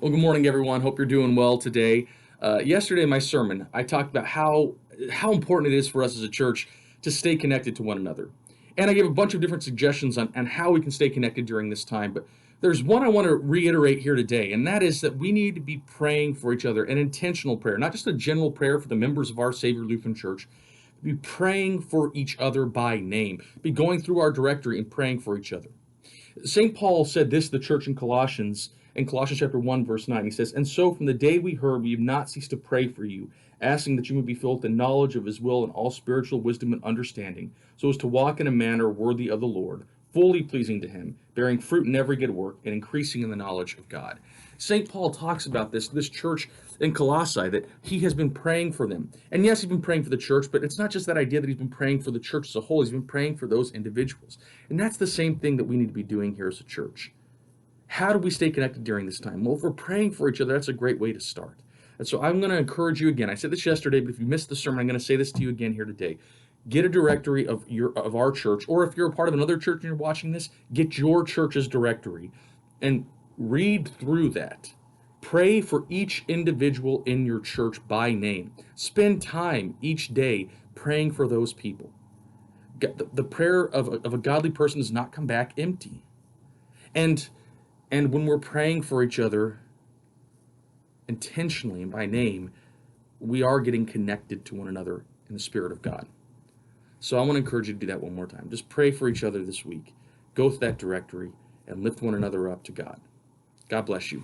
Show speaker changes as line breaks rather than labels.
Well, good morning, everyone. Hope you're doing well today. Yesterday, in my sermon, I talked about how important it is for us as a church to stay connected to one another, and I gave a bunch of different suggestions on how we can stay connected during this time. But there's one I want to reiterate here today, and that is that we need to be praying for each other, an intentional prayer, not just a general prayer for the members of our Savior Lutheran Church. Be praying for each other by name. Be going through our directory and praying for each other. St. Paul said this to the church in Colossians chapter 1, verse 9. He says, "And so from the day we heard, we have not ceased to pray for you, asking that you may be filled with the knowledge of his will and all spiritual wisdom and understanding, so as to walk in a manner worthy of the Lord, fully pleasing to him, bearing fruit in every good work, and increasing in the knowledge of God." St. Paul talks about this church in Colossae, that he has been praying for them. And yes, he's been praying for the church, but it's not just that idea that he's been praying for the church as a whole. He's been praying for those individuals. And that's the same thing that we need to be doing here as a church. How do we stay connected during this time? Well, if we're praying for each other, that's a great way to start. And so I'm going to encourage you again. I said this yesterday, but if you missed the sermon, I'm going to say this to you again here today. Get a directory of our church, or if you're a part of another church and you're watching this, get your church's directory and read through that. Pray for each individual in your church by name. Spend time each day praying for those people. The prayer of a godly person does not come back empty. And when we're praying for each other intentionally and by name, we are getting connected to one another in the Spirit of God. So I want to encourage you to do that one more time. Just pray for each other this week. Go to that directory and lift one another up to God. God bless you.